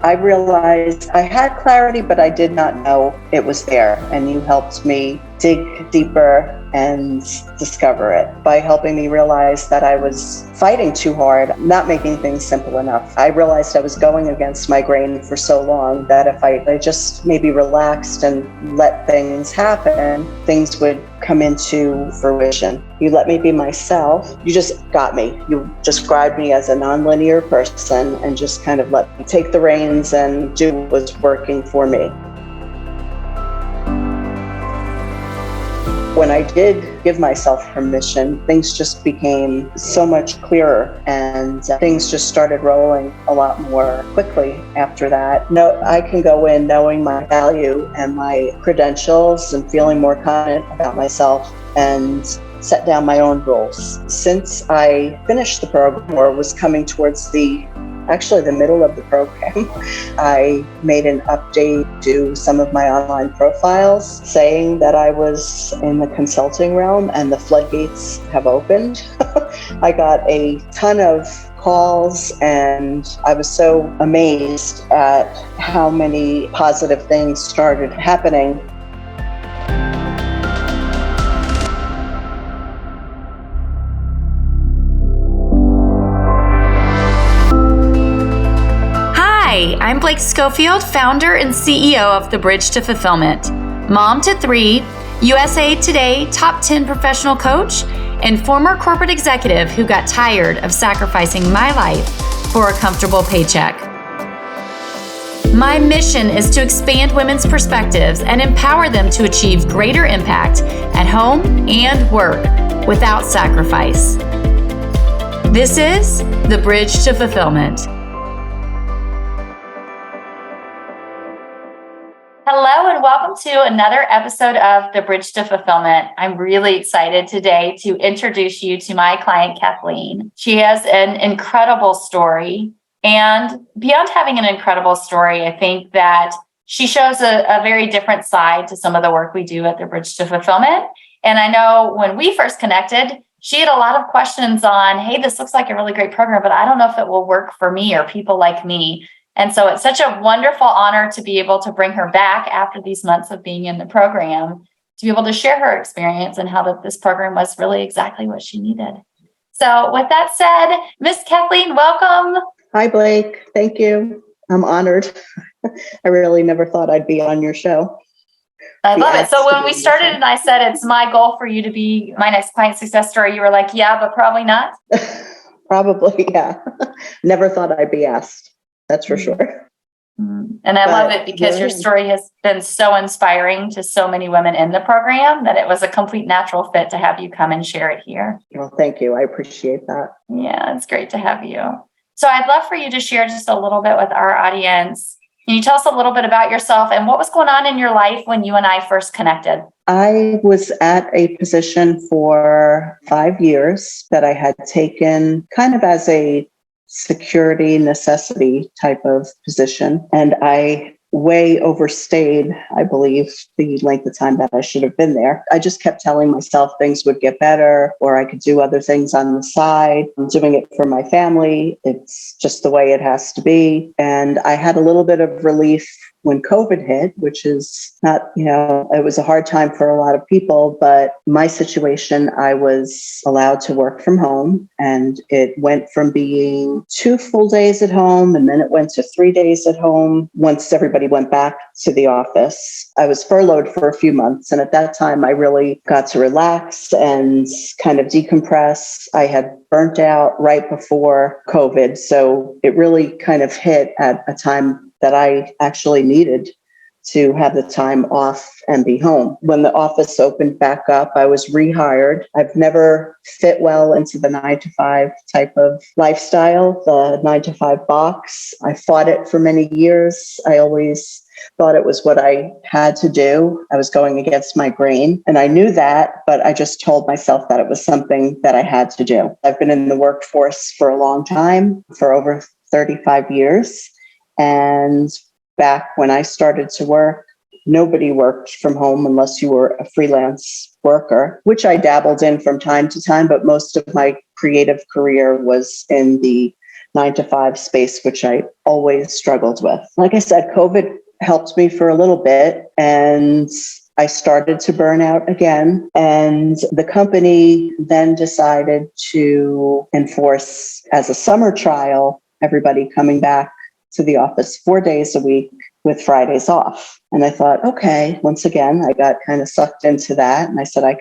I realized I had clarity, but I did not know it was there. And you helped me dig deeper and discover it by helping me realize that I was fighting too hard, not making things simple enough. I realized I was going against my grain for so long that if I just maybe relaxed and let things happen, things would come into fruition. You let me be myself. You just got me. You described me as a nonlinear person and just kind of let me take the reins and do what was working for me. When I did give myself permission, things just became so much clearer and things just started rolling a lot more quickly after that. No, I can go in knowing my value and my credentials and feeling more confident about myself and set down my own rules. Since I finished the program or was coming towards the middle of the program, I made an update to some of my online profiles saying that I was in the consulting realm and the floodgates have opened. I got a ton of calls and I was so amazed at how many positive things started happening. Hi, I'm Blake Schofield, founder and CEO of The Bridge to Fulfillment, mom to 3, USA Today top 10 professional coach, and former corporate executive who got tired of sacrificing my life for a comfortable paycheck. My mission is to expand women's perspectives and empower them to achieve greater impact at home and work without sacrifice. This is The Bridge to Fulfillment. Hello and welcome to another episode of The Bridge to Fulfillment. I'm really excited today to introduce you to my client, Kathleen. She has an incredible story. And beyond having an incredible story, I think that she shows a very different side to some of the work we do at The Bridge to Fulfillment. And I know when we first connected, she had a lot of questions on, hey, this looks like a really great program, but I don't know if it will work for me or people like me. And so it's such a wonderful honor to be able to bring her back after these months of being in the program, to be able to share her experience and how that this program was really exactly what she needed. So with that said, Miss Kathleen, welcome. Hi, Blake. Thank you. I'm honored. I really never thought I'd be on your show. I love it. So when we started and I said, it's my goal for you to be my next client success story, you were like, yeah, but probably not. Probably, yeah. Never thought I'd be asked. That's for sure. And I love it because your story has been so inspiring to so many women in the program that it was a complete natural fit to have you come and share it here. Well, thank you. I appreciate that. Yeah, it's great to have you. So I'd love for you to share just a little bit with our audience. Can you tell us a little bit about yourself and what was going on in your life when you and I first connected? I was at a position for 5 years that I had taken kind of as a security necessity type of position. And I way overstayed, I believe, the length of time that I should have been there. I just kept telling myself things would get better or I could do other things on the side. I'm doing it for my family. It's just the way it has to be. And I had a little bit of relief when COVID hit, which is not, it was a hard time for a lot of people, but my situation, I was allowed to work from home and it went from being 2 full days at home and then it went to 3 days at home once everybody went back to the office. I was furloughed for a few months. And at that time, I really got to relax and kind of decompress. I had burnt out right before COVID. So it really kind of hit at a time that I actually needed to have the time off and be home. When the office opened back up, I was rehired. I've never fit well into the 9-to-5 type of lifestyle, the 9-to-5 box. I fought it for many years. I always thought it was what I had to do. I was going against my grain and I knew that, but I just told myself that it was something that I had to do. I've been in the workforce for a long time, for over 35 years. And back when I started to work, nobody worked from home unless you were a freelance worker, which I dabbled in from time to time. But most of my creative career was in the 9 to 5 space, which I always struggled with. Like I said, COVID helped me for a little bit, and I started to burn out again. And the company then decided to enforce, as a summer trial, everybody coming back to the office 4 days a week with Fridays off. And I thought, okay, once again, I got kind of sucked into that. And I said, I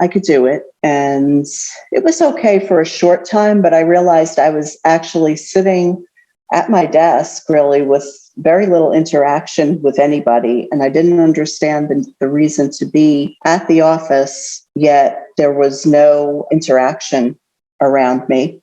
could do it. And it was okay for a short time, but I realized I was actually sitting at my desk really with very little interaction with anybody. And I didn't understand the reason to be at the office, yet there was no interaction around me.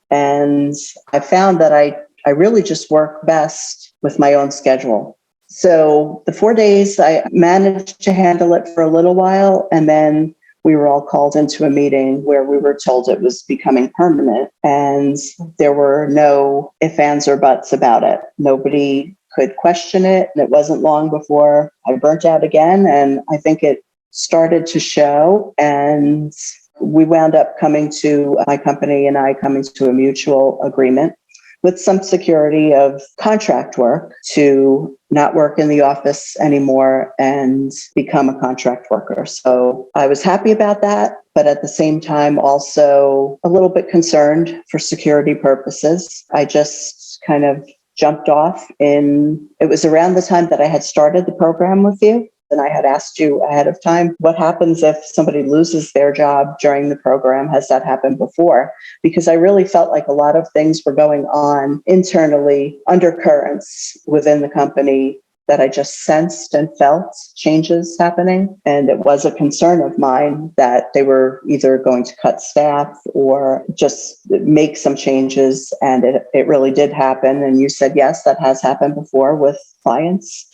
And I found that I really just work best with my own schedule. So the 4 days, I managed to handle it for a little while. And then we were all called into a meeting where we were told it was becoming permanent. And there were no ifs, ands, or buts about it. Nobody could question it. And it wasn't long before I burnt out again. And I think it started to show. And we wound up my company and I coming to a mutual agreement with some security of contract work to not work in the office anymore and become a contract worker. So I was happy about that, but at the same time, also a little bit concerned for security purposes. I just kind of jumped off it was around the time that I had started the program with you. And I had asked you ahead of time, what happens if somebody loses their job during the program? Has that happened before? Because I really felt like a lot of things were going on internally, undercurrents within the company that I just sensed and felt changes happening. And it was a concern of mine that they were either going to cut staff or just make some changes. And it really did happen. And you said, yes, that has happened before with clients.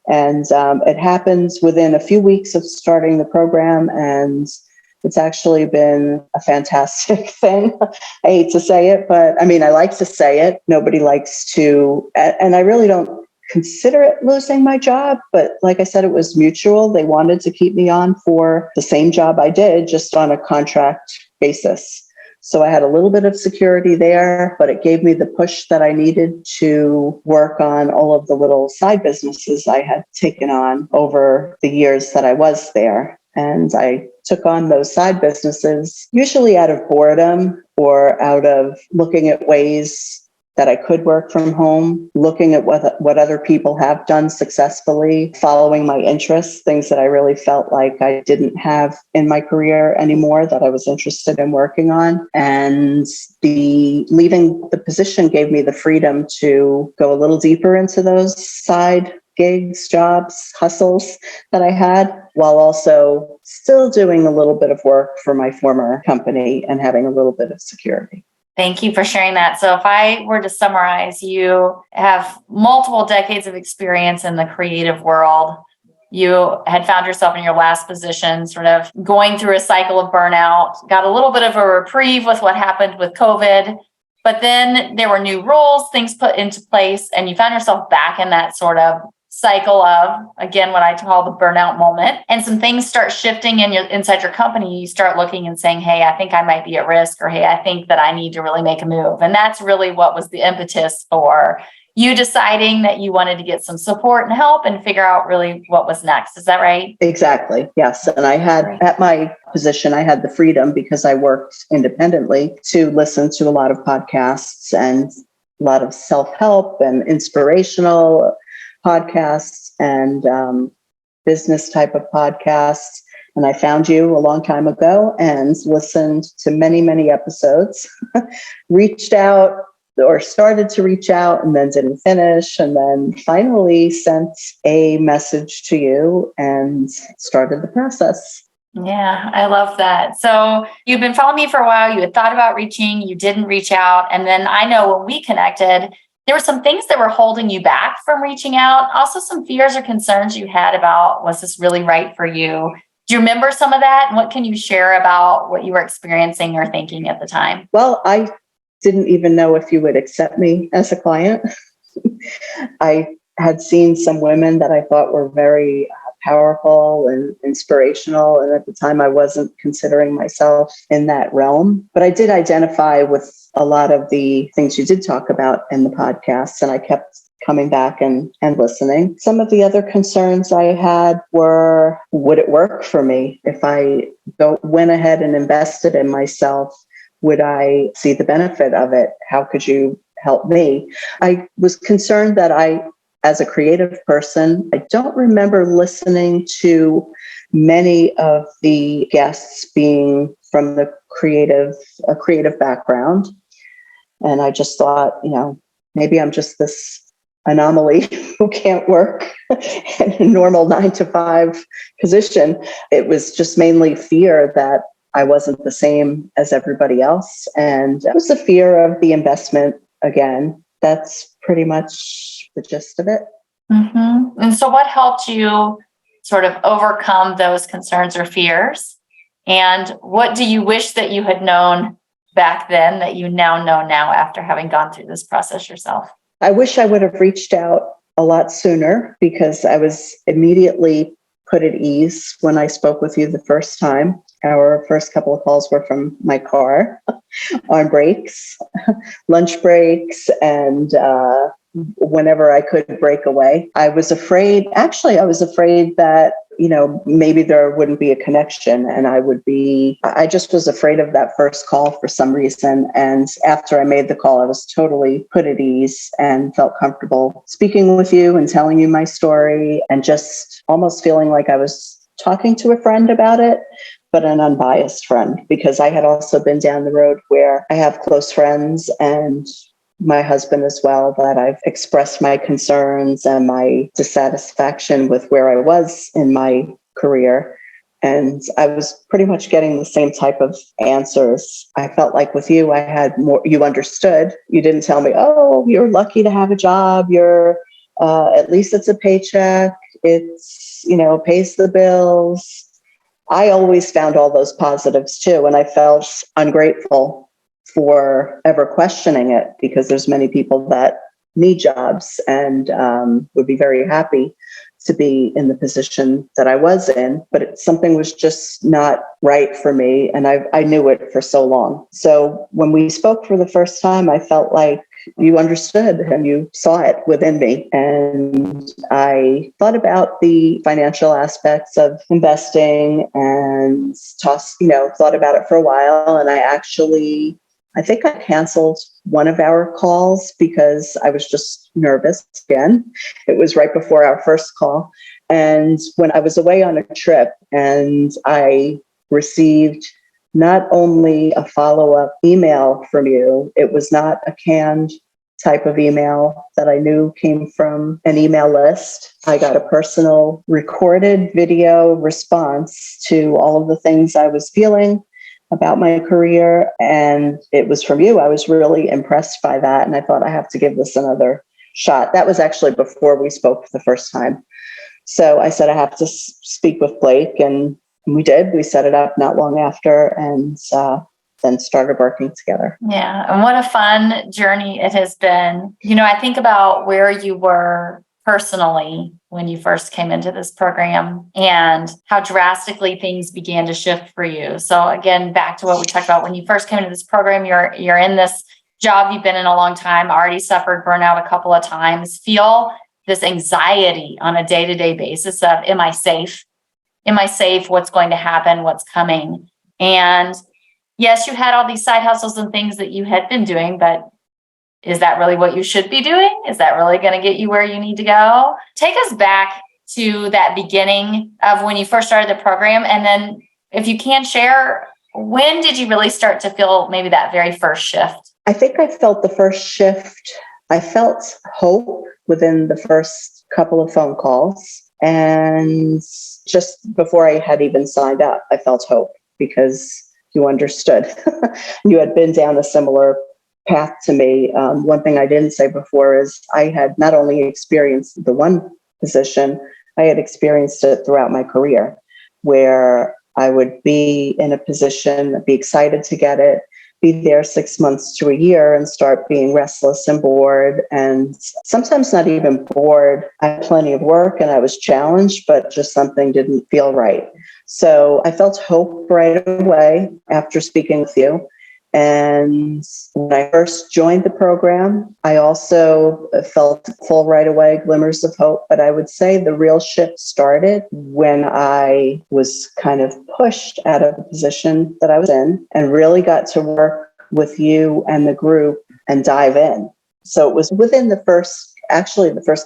And it happens within a few weeks of starting the program. And it's actually been a fantastic thing. I hate to say it, but I mean, I like to say it. Nobody likes to, and I really don't consider it losing my job. But like I said, it was mutual. They wanted to keep me on for the same job I did, just on a contract basis. So I had a little bit of security there, but it gave me the push that I needed to work on all of the little side businesses I had taken on over the years that I was there. And I took on those side businesses, usually out of boredom or out of looking at ways that I could work from home, looking at what other people have done successfully, following my interests, things that I really felt like I didn't have in my career anymore that I was interested in working on. And leaving the position gave me the freedom to go a little deeper into those side gigs, jobs, hustles that I had, while also still doing a little bit of work for my former company and having a little bit of security. Thank you for sharing that. So if I were to summarize, you have multiple decades of experience in the creative world. You had found yourself in your last position, sort of going through a cycle of burnout, got a little bit of a reprieve with what happened with COVID, but then there were new roles, things put into place, and you found yourself back in that sort of cycle of, again, what I call the burnout moment. And some things start shifting inside your company. You start looking and saying, hey, I think I might be at risk, or hey, I think that I need to really make a move. And that's really what was the impetus for you deciding that you wanted to get some support and help and figure out really what was next. Is that right? Exactly. Yes. And I had, at my position, I had the freedom, because I worked independently, to listen to a lot of podcasts and a lot of self-help and inspirational podcasts and business type of podcasts. And I found you a long time ago and listened to many, many episodes, reached out or started to reach out and then didn't finish, and then finally sent a message to you and started the process. Yeah, I love that. So you've been following me for a while. You had thought about reaching, you didn't reach out. And then I know when we connected, there were some things that were holding you back from reaching out. Also some fears or concerns you had about, was this really right for you? Do you remember some of that? And what can you share about what you were experiencing or thinking at the time? Well, I didn't even know if you would accept me as a client. I had seen some women that I thought were very powerful and inspirational. And at the time, I wasn't considering myself in that realm. But I did identify with a lot of the things you did talk about in the podcast, and I kept coming back and listening. Some of the other concerns I had were, would it work for me? If I went ahead and invested in myself, would I see the benefit of it? How could you help me? I was concerned that as a creative person, I don't remember listening to many of the guests being from a creative background. And I just thought, maybe I'm just this anomaly who can't work in a normal 9-to-5 position. It was just mainly fear that I wasn't the same as everybody else. And it was the fear of the investment again. That's pretty much the gist of it. Mm-hmm. And so what helped you sort of overcome those concerns or fears? And what do you wish that you had known back then that you now know now after having gone through this process yourself? I wish I would have reached out a lot sooner, because I was immediately put at ease when I spoke with you the first time. Our first couple of calls were from my car on breaks, lunch breaks, and whenever I could break away. I was afraid that, maybe there wouldn't be a connection, and I just was afraid of that first call for some reason. And after I made the call, I was totally put at ease and felt comfortable speaking with you and telling you my story, and just almost feeling like I was talking to a friend about it, but an unbiased friend, because I had also been down the road where I have close friends and my husband as well, that I've expressed my concerns and my dissatisfaction with where I was in my career. And I was pretty much getting the same type of answers. I felt like with you, I had more, you understood. You didn't tell me, oh, you're lucky to have a job. At least it's a paycheck. It's, pays the bills. I always found all those positives too. And I felt ungrateful for ever questioning it, because there's many people that need jobs and would be very happy to be in the position that I was in, but something was just not right for me. And I knew it for so long. So when we spoke for the first time, I felt like you understood and you saw it within me. And I thought about the financial aspects of investing and thought about it for a while. And I think I canceled one of our calls because I was just nervous again. It was right before our first call. And when I was away on a trip, and I received not only a follow-up email from you, it was not a canned type of email that I knew came from an email list. I got a personal recorded video response to all of the things I was feeling about my career, and it was from you. I was really impressed by that, and I thought, I have to give this another shot. That was actually before we spoke the first time. So I said, I have to speak with Blake, and we did. We set it up not long after, and then started working together. Yeah, and what a fun journey it has been. I think about where you were personally when you first came into this program and how drastically things began to shift for you. So again, back to what we talked about, when you first came into this program, you're in this job you've been in a long time, already suffered burnout a couple of times, feel this anxiety on a day-to-day basis of, am I safe? Am I safe? What's going to happen? What's coming? And yes, you had all these side hustles and things that you had been doing, but is that really what you should be doing? Is that really going to get you where you need to go? Take us back to that beginning of when you first started the program. And then if you can share, when did you really start to feel maybe that very first shift? I think I felt the first shift. I felt hope within the first couple of phone calls. And just before I had even signed up, I felt hope, because you understood. You had been down a similar path to me. One thing I didn't say before is I had not only experienced the one position, I had experienced it throughout my career, where I would be in a position, be excited to get it, be there 6 months to a year and start being restless and bored, and sometimes not even bored. I had plenty of work and I was challenged, but just something didn't feel right. So I felt hope right away after speaking with you. And when I first joined the program, I also felt full right away, glimmers of hope. But I would say the real shift started when I was kind of pushed out of the position that I was in and really got to work with you and the group and dive in. So it was within the first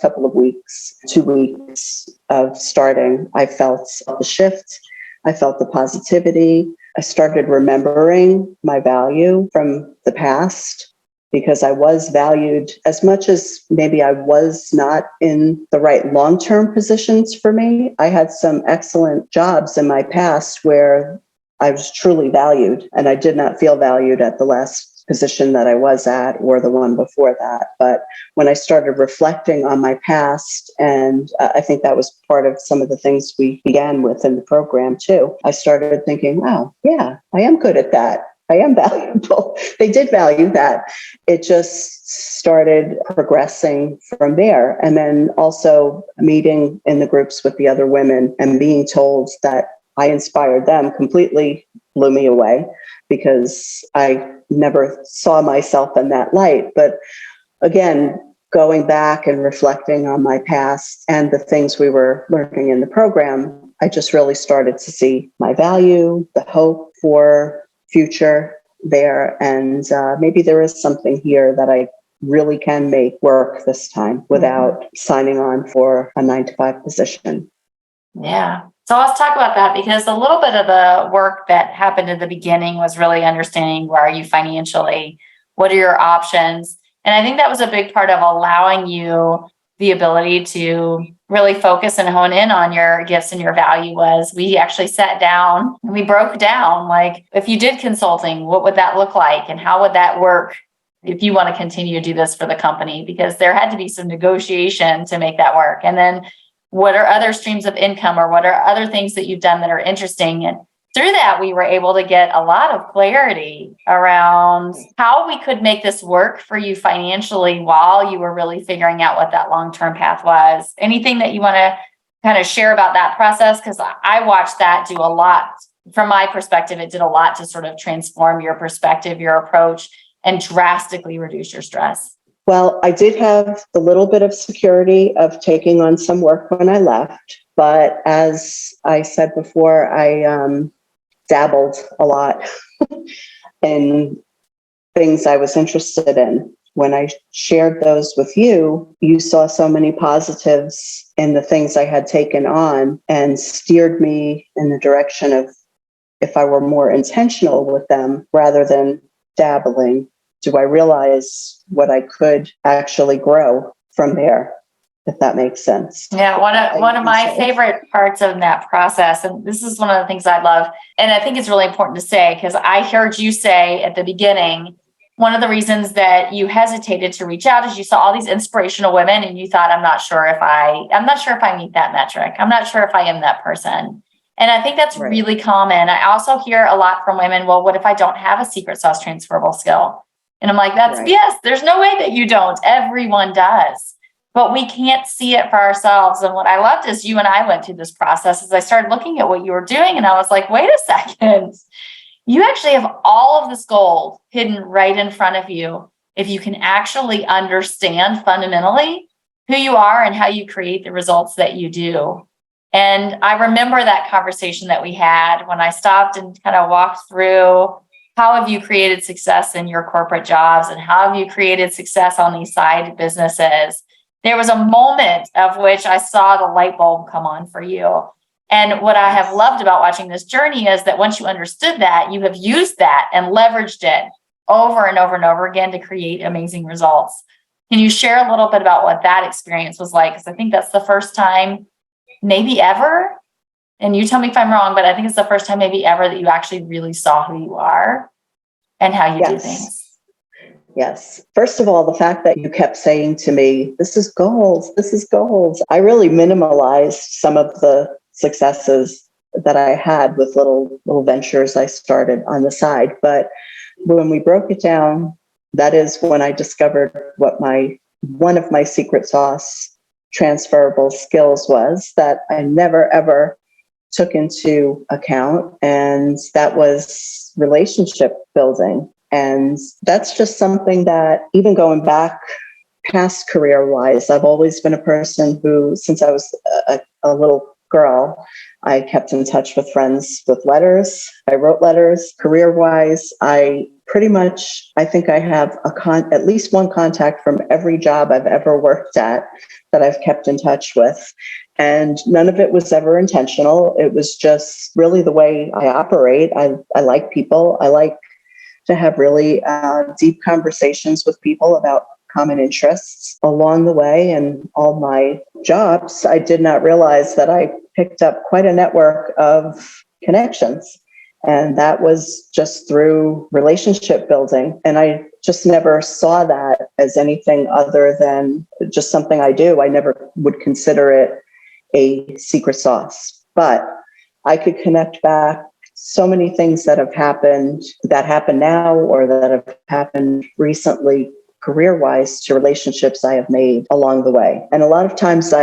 couple of weeks, 2 weeks of starting, I felt the shift. I felt the positivity. I started remembering my value from the past because I was valued as much as maybe I was not in the right long-term positions for me. I had some excellent jobs in my past where I was truly valued, and I did not feel valued at the last position that I was at or the one before that. But when I started reflecting on my past, and I think that was part of some of the things we began with in the program too, I started thinking, wow, yeah, I am good at that. I am valuable. They did value that. It just started progressing from there. And then also meeting in the groups with the other women and being told that I inspired them completely blew me away, because I never saw myself in that light. But again, going back and reflecting on my past and the things we were learning in the program, I just really started to see my value, the hope for future there. And maybe there is something here that I really can make work this time without signing on for a 9-to-5 position. Yeah. So let's talk about that, because a little bit of the work that happened at the beginning was really understanding, where are you financially? What are your options? And I think that was a big part of allowing you the ability to really focus and hone in on your gifts and your value. Was we actually sat down and we broke down, like, if you did consulting, what would that look like? And how would that work if you want to continue to do this for the company? Because there had to be some negotiation to make that work. And then what are other streams of income, or what are other things that you've done that are interesting? And through that, we were able to get a lot of clarity around how we could make this work for you financially while you were really figuring out what that long-term path was. Anything that you want to kind of share about that process? Because I watched that do a lot. From my perspective, it did a lot to sort of transform your perspective, your approach, and drastically reduce your stress. Well, I did have a little bit of security of taking on some work when I left. But as I said before, I dabbled a lot in things I was interested in. When I shared those with you, you saw so many positives in the things I had taken on and steered me in the direction of, if I were more intentional with them rather than dabbling, do I realize what I could actually grow from there, if that makes sense? Yeah, one of my favorite parts of that process, and this is one of the things I love, and I think it's really important to say, because I heard you say at the beginning, one of the reasons that you hesitated to reach out is you saw all these inspirational women and you thought, I'm not sure if I meet that metric. I'm not sure if I am that person. And I think that's really common. I also hear a lot from women, well, what if I don't have a secret sauce transferable skill? And I'm like, yes, there's no way that you don't. Everyone does. But we can't see it for ourselves. And what I loved is you and I went through this process as I started looking at what you were doing. And I was like, wait a second. You actually have all of this gold hidden right in front of you if you can actually understand fundamentally who you are and how you create the results that you do. And I remember that conversation that we had when I stopped and kind of walked through, how have you created success in your corporate jobs and how have you created success on these side businesses? There was a moment of which I saw the light bulb come on for you. And what I have loved about watching this journey is that once you understood that, you have used that and leveraged it over and over and over again to create amazing results. Can you share a little bit about what that experience was like? Because I think that's the first time, maybe ever, and you tell me if I'm wrong, but I think it's the first time maybe ever that you actually really saw who you are and how you do things. Yes. First of all, the fact that you kept saying to me, this is gold, this is gold. I really minimalized some of the successes that I had with little ventures I started on the side. But when we broke it down, that is when I discovered what one of my secret sauce transferable skills was that I never ever took into account. And that was relationship building. And that's just something that, even going back past career wise, I've always been a person who, since I was a little girl, I kept in touch with friends with letters. I wrote letters. Career wise, I think I have at least one contact from every job I've ever worked at that I've kept in touch with. And none of it was ever intentional. It was just really the way I operate. I like people. I like to have really deep conversations with people about common interests along the way. And all my jobs, I did not realize that I picked up quite a network of connections. And that was just through relationship building. And I just never saw that as anything other than just something I do. I never would consider it a secret sauce. But I could connect back so many things that happen now or that have happened recently career-wise to relationships I have made along the way. And a lot of times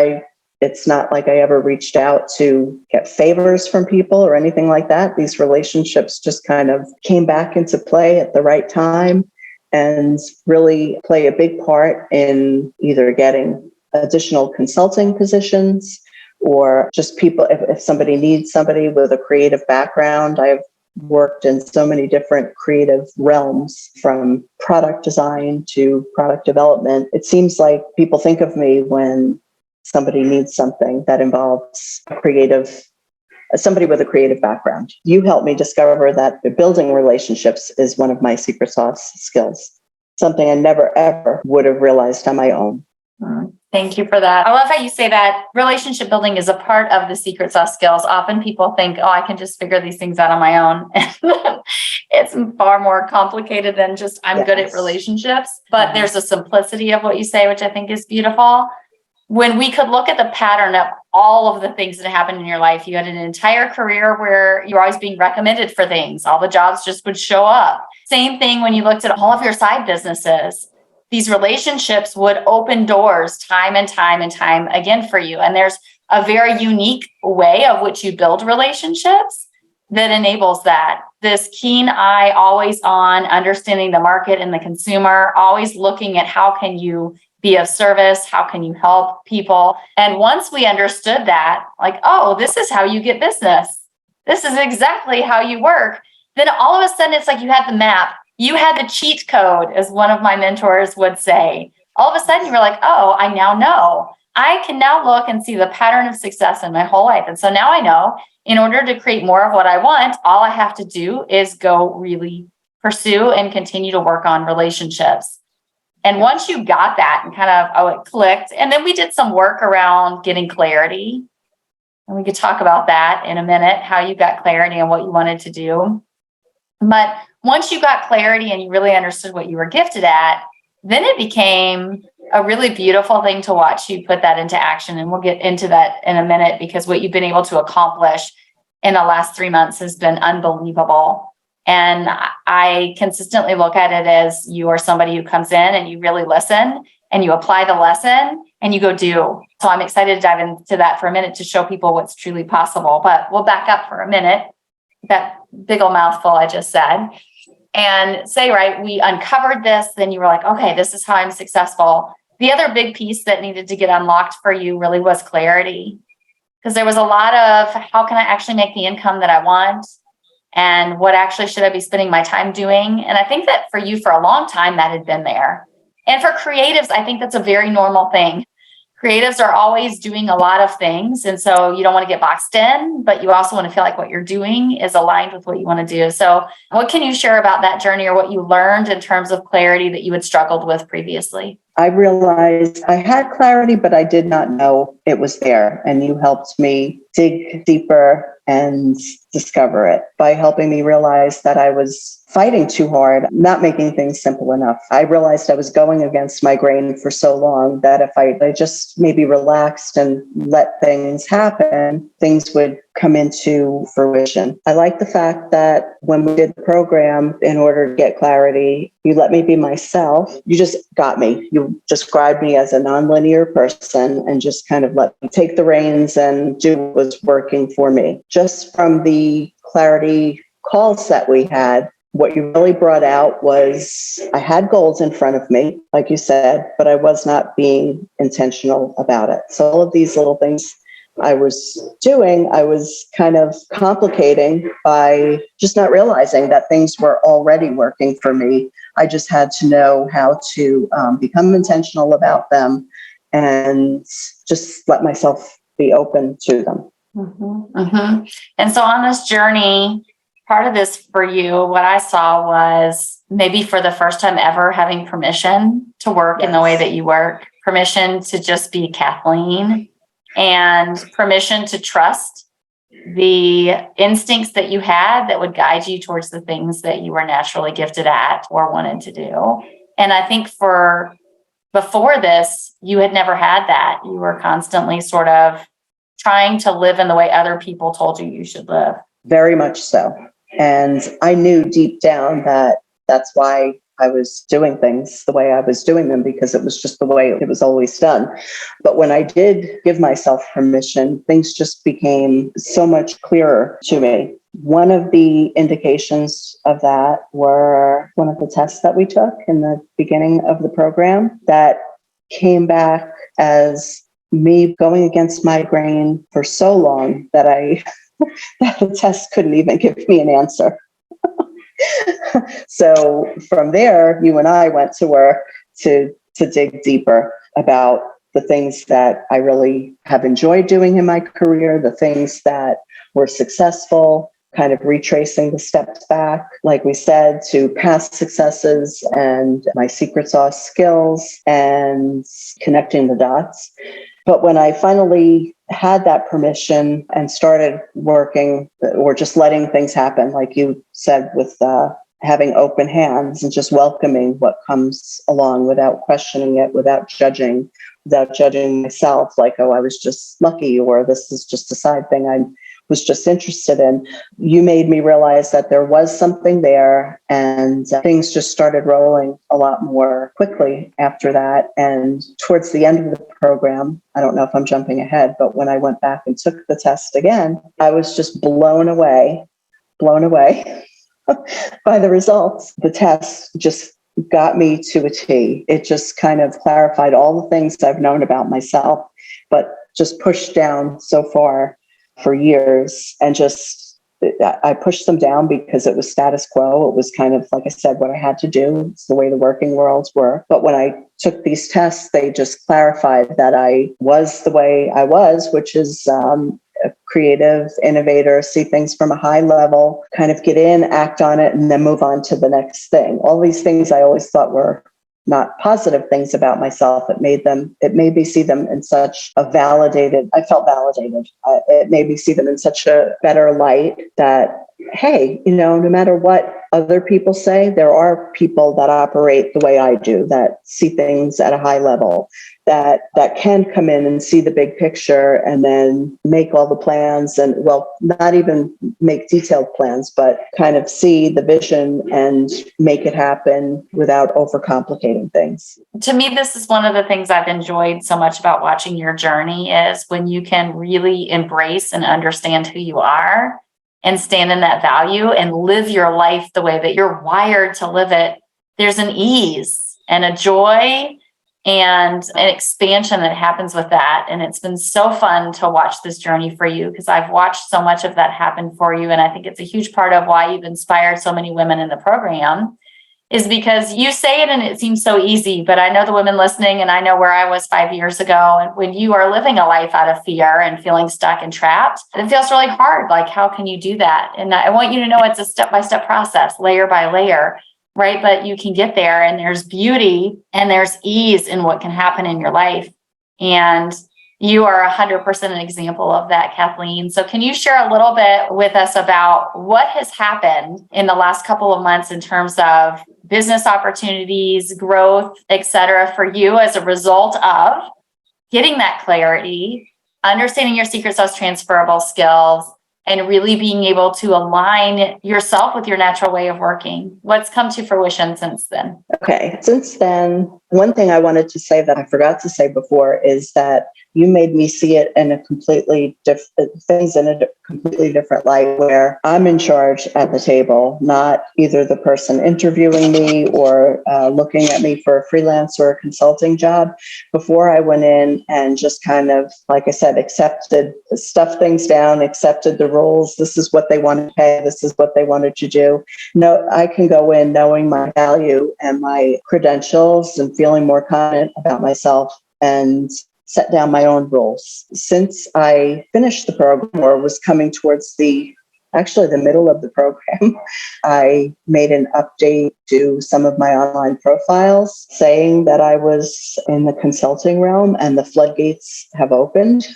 it's not like I ever reached out to get favors from people or anything like that. These relationships just kind of came back into play at the right time and really play a big part in either getting additional consulting positions or just people, if somebody needs somebody with a creative background. I've worked in so many different creative realms, from product design to product development. It seems like people think of me when somebody needs something that involves somebody with a creative background. You helped me discover that building relationships is one of my secret sauce skills, something I never, ever would have realized on my own. Thank you for that. I love how you say that relationship building is a part of the secret sauce skills. Often people think, oh, I can just figure these things out on my own. It's far more complicated than just I'm good at relationships. But there's a simplicity of what you say, which I think is beautiful. When we could look at the pattern of all of the things that happened in your life, you had an entire career where you were always being recommended for things. All the jobs just would show up. Same thing when you looked at all of your side businesses. These relationships would open doors time and time and time again for you. And there's a very unique way of which you build relationships that enables that. This keen eye, always on, understanding the market and the consumer, always looking at how can you be of service, how can you help people. And once we understood that, like, oh, this is how you get business, this is exactly how you work, then all of a sudden it's like you had the map. You had the cheat code, as one of my mentors would say. All of a sudden, you were like, oh, I now know. I can now look and see the pattern of success in my whole life. And so now I know, in order to create more of what I want, all I have to do is go really pursue and continue to work on relationships. And once you got that and it clicked. And then we did some work around getting clarity. And we could talk about that in a minute, how you got clarity and what you wanted to do. But once you got clarity and you really understood what you were gifted at, then it became a really beautiful thing to watch you put that into action. And we'll get into that in a minute, because what you've been able to accomplish in the last 3 months has been unbelievable. And I consistently look at it as you are somebody who comes in and you really listen and you apply the lesson and you go do. So I'm excited to dive into that for a minute to show people what's truly possible. But we'll back up for a minute. That big old mouthful I just said. And say, right, we uncovered this, then you were like, okay, this is how I'm successful. The other big piece that needed to get unlocked for you really was clarity, because there was a lot of how can I actually make the income that I want, and what actually should I be spending my time doing? And I think that for you, for a long time, that had been there. And for creatives, I think that's a very normal thing. Creatives are always doing a lot of things. And so you don't want to get boxed in, but you also want to feel like what you're doing is aligned with what you want to do. So what can you share about that journey, or what you learned in terms of clarity that you had struggled with previously? I realized I had clarity, but I did not know it was there. And you helped me dig deeper and discover it by helping me realize that I was fighting too hard, not making things simple enough. I realized I was going against my grain for so long that if I just maybe relaxed and let things happen, things would come into fruition. I like the fact that when we did the program, in order to get clarity, you let me be myself. You just got me. You described me as a nonlinear person and just kind of let me take the reins and do what was working for me. Just from the clarity calls that we had, what you really brought out was I had goals in front of me, like you said, but I was not being intentional about it. So all of these little things I was doing, I was kind of complicating by just not realizing that things were already working for me. I just had to know how to become intentional about them and just let myself be open to them. Mm-hmm, mm-hmm. And so on this journey, part of this for you, what I saw was maybe for the first time ever having permission to work in the way that you work, permission to just be Kathleen, and permission to trust the instincts that you had that would guide you towards the things that you were naturally gifted at or wanted to do. And I think for before this, you had never had that. You were constantly sort of trying to live in the way other people told you you should live. Very much so. And I knew deep down that that's why I was doing things the way I was doing them, because it was just the way it was always done. But when I did give myself permission, things just became so much clearer to me. One of the indications of that were one of the tests that we took in the beginning of the program that came back as me going against my grain for so long that that the test couldn't even give me an answer. So from there, you and I went to work to dig deeper about the things that I really have enjoyed doing in my career, the things that were successful, kind of retracing the steps back, like we said, to past successes and my secret sauce skills and connecting the dots. But when I finally had that permission and started working or just letting things happen, like you said, with having open hands and just welcoming what comes along without questioning it, without judging myself, like, oh, I was just lucky, or this is just a side thing I was just interested in. You made me realize that there was something there, and things just started rolling a lot more quickly after that. And towards the end of the program, I don't know if I'm jumping ahead, but when I went back and took the test again, I was just blown away by the results. The test just got me to a T. It just kind of clarified all the things I've known about myself, but just pushed down so far for years. And just, I pushed them down because it was status quo. It was kind of, like I said, what I had to do. It's the way the working worlds were. But when I took these tests, they just clarified that I was the way I was, which is a creative innovator, see things from a high level, kind of get in, act on it, and then move on to the next thing. All these things I always thought were not positive things about myself. It made me see them in such a I felt validated. It made me see them in such a better light that, hey, no matter what other people say, there are people that operate the way I do, that see things at a high level, that can come in and see the big picture and then make all the plans, and, well, not even make detailed plans, but kind of see the vision and make it happen without overcomplicating things. To me, this is one of the things I've enjoyed so much about watching your journey, is when you can really embrace and understand who you are and stand in that value and live your life the way that you're wired to live it. There's an ease and a joy and an expansion that happens with that. And it's been so fun to watch this journey for you, because I've watched so much of that happen for you. And I think it's a huge part of why you've inspired so many women in the program, is because you say it and it seems so easy, but I know the women listening, and I know where I was 5 years ago. And when you are living a life out of fear and feeling stuck and trapped, it feels really hard. Like, how can you do that? And I want you to know it's a step-by-step process, layer by layer. right? But you can get there, and there's beauty and there's ease in what can happen in your life. And you are 100% an example of that, Kathleen. So can you share a little bit with us about what has happened in the last couple of months in terms of business opportunities, growth, et cetera, for you as a result of getting that clarity, understanding your secret sauce transferable skills, and really being able to align yourself with your natural way of working? What's come to fruition since then? Okay. Since then, one thing I wanted to say that I forgot to say before is that you made me see it in a completely different things in a completely different light, where I'm in charge at the table, not either the person interviewing me or looking at me for a freelance or a consulting job. Before I went in and just kind of, like I said, stuffed things down, accepted the rules. This is what they want to pay. This is what they wanted to do. No, I can go in knowing my value and my credentials and feeling more confident about myself and set down my own rules. Since I finished the program, or was coming towards the middle of the program, I made an update to some of my online profiles saying that I was in the consulting realm and the floodgates have opened.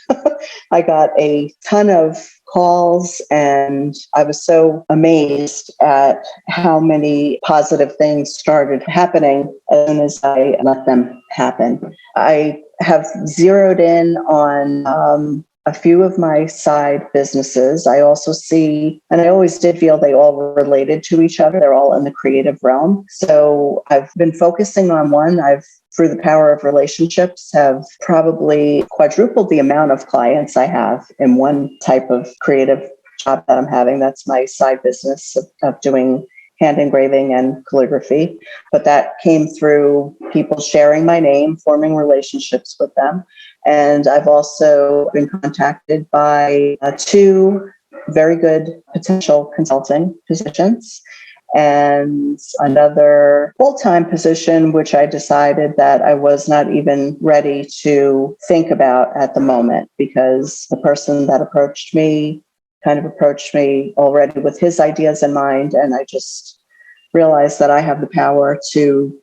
I got a ton of calls, and I was so amazed at how many positive things started happening as soon as I let them happen. I have zeroed in on a few of my side businesses. I also see, and I always did feel they all were related to each other. They're all in the creative realm. So I've been focusing on one. Through the power of relationships, have probably quadrupled the amount of clients I have in one type of creative job that I'm having. That's my side business of doing hand engraving and calligraphy. But that came through people sharing my name, forming relationships with them. And I've also been contacted by two very good potential consulting positions and another full-time position, which I decided that I was not even ready to think about at the moment, because the person that approached me already with his ideas in mind. And I just realized that I have the power to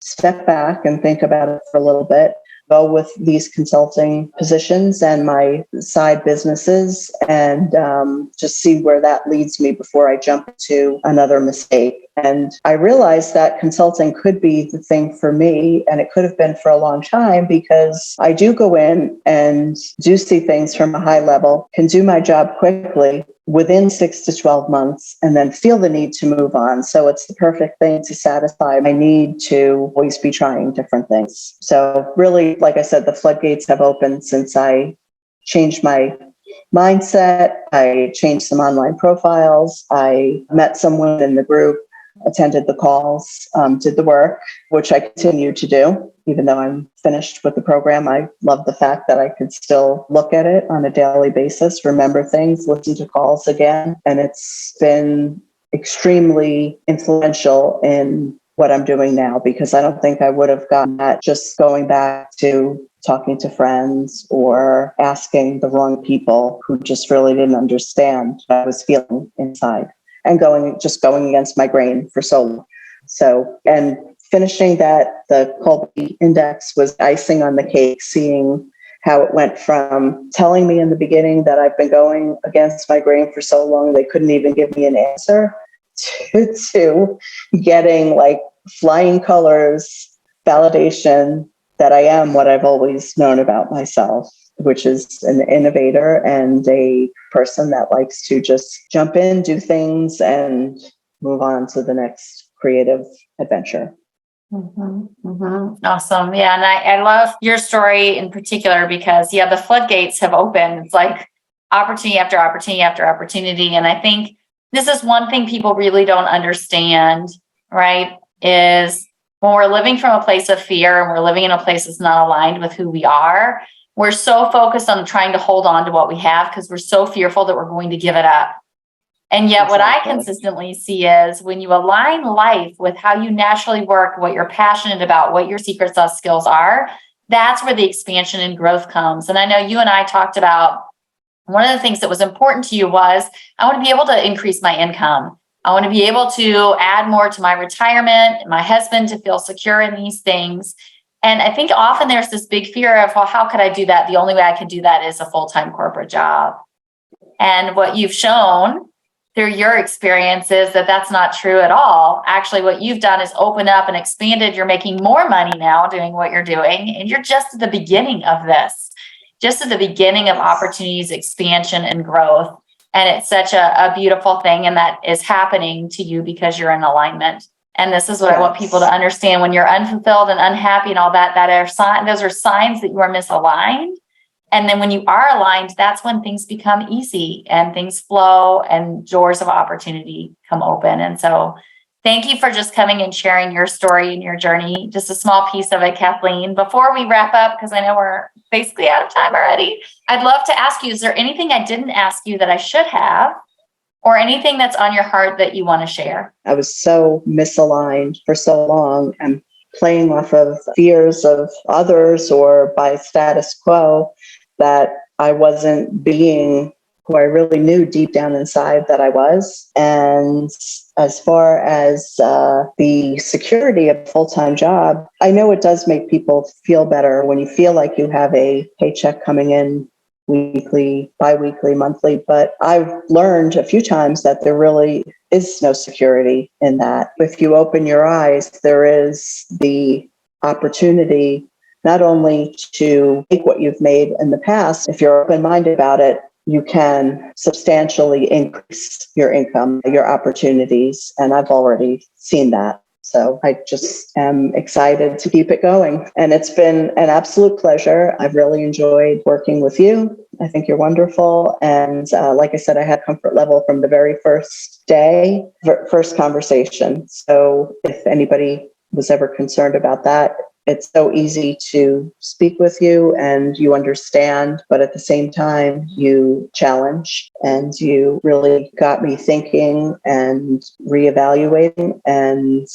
step back and think about it for a little bit, go with these consulting positions and my side businesses, and just see where that leads me before I jump to another mistake. And I realized that consulting could be the thing for me, and it could have been for a long time, because I do go in and do see things from a high level, can do my job quickly within 6 to 12 months, and then feel the need to move on. So it's the perfect thing to satisfy my need to always be trying different things. So really, like I said, the floodgates have opened since I changed my mindset. I changed some online profiles. I met someone in the group, attended the calls, did the work, which I continue to do. Even though I'm finished with the program, I love the fact that I could still look at it on a daily basis, remember things, listen to calls again. And it's been extremely influential in what I'm doing now, because I don't think I would have gotten that just going back to talking to friends or asking the wrong people who just really didn't understand what I was feeling inside, and going against my grain for so long. So, and finishing that, the Colby Index was icing on the cake, seeing how it went from telling me in the beginning that I've been going against my grain for so long, they couldn't even give me an answer, to getting like flying colors, validation that I am what I've always known about myself, which is an innovator and a person that likes to just jump in, do things, and move on to the next creative adventure. Mm-hmm, mm-hmm. Awesome. Yeah. And I love your story in particular, because the floodgates have opened. It's like opportunity after opportunity after opportunity. And I think this is one thing people really don't understand, right? Is when we're living from a place of fear and we're living in a place that's not aligned with who we are, we're so focused on trying to hold on to what we have because we're so fearful that we're going to give it up. And yet what I consistently see is when you align life with how you naturally work, what you're passionate about, what your secret sauce skills are, that's where the expansion and growth comes. And I know you and I talked about one of the things that was important to you was I want to be able to increase my income. I want to be able to add more to my retirement, my husband to feel secure in these things. And I think often there's this big fear of, well, how could I do that? The only way I can do that is a full-time corporate job. And what you've shown through your experiences that that's not true at all. Actually, what you've done is open up and expanded. You're making more money now doing what you're doing. And you're just at the beginning of this, just at the beginning of opportunities, expansion, and growth. And it's such a beautiful thing. And that is happening to you because you're in alignment. And this is what I want people to understand. When you're unfulfilled and unhappy and all that, those are signs that you are misaligned. And then when you are aligned, that's when things become easy and things flow and doors of opportunity come open. And so thank you for just coming and sharing your story and your journey. Just a small piece of it, Kathleen. Before we wrap up, because I know we're basically out of time already, I'd love to ask you, is there anything I didn't ask you that I should have, or anything that's on your heart that you want to share? I was so misaligned for so long and playing off of fears of others or by status quo, that I wasn't being who I really knew deep down inside that I was. And as far as the security of a full-time job, I know it does make people feel better when you feel like you have a paycheck coming in weekly, bi-weekly, monthly. But I've learned a few times that there really is no security in that. If you open your eyes, there is the opportunity not only to take what you've made in the past. If you're open-minded about it, you can substantially increase your income, your opportunities. And I've already seen that. So I just am excited to keep it going. And it's been an absolute pleasure. I've really enjoyed working with you. I think you're wonderful. And like I said, I had comfort level from the very first day, first conversation. So if anybody was ever concerned about that, it's so easy to speak with you and you understand, but at the same time, you challenge and you really got me thinking and reevaluating and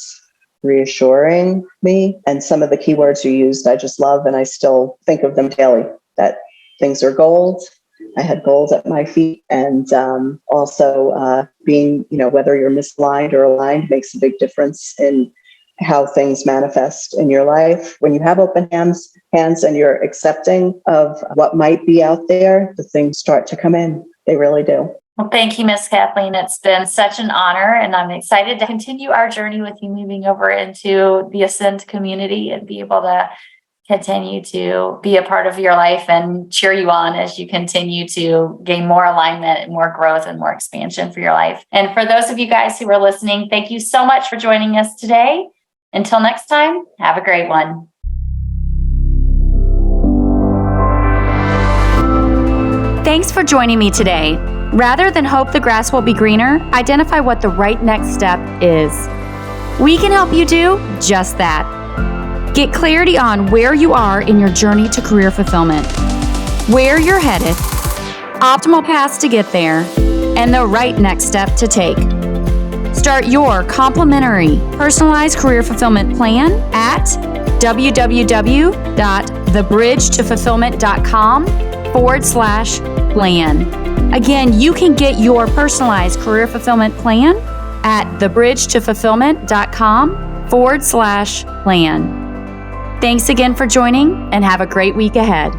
reassuring me. And some of the keywords you used, I just love, and I still think of them daily, that things are gold. I had gold at my feet. And also being, whether you're misaligned or aligned makes a big difference in how things manifest in your life. When you have open hands and you're accepting of what might be out there, the things start to come in. They really do. Well, thank you, Miss Kathleen. It's been such an honor, and I'm excited to continue our journey with you moving over into the Ascend community and be able to continue to be a part of your life and cheer you on as you continue to gain more alignment and more growth and more expansion for your life. And for those of you guys who are listening, thank you so much for joining us today. Until next time, have a great one. Thanks for joining me today. Rather than hope the grass will be greener, identify what the right next step is. We can help you do just that. Get clarity on where you are in your journey to career fulfillment, where you're headed, optimal paths to get there, and the right next step to take. Start your complimentary personalized career fulfillment plan at www.thebridgetofulfillment.com/plan. Again, you can get your personalized career fulfillment plan at thebridgetofulfillment.com/plan. Thanks again for joining and have a great week ahead.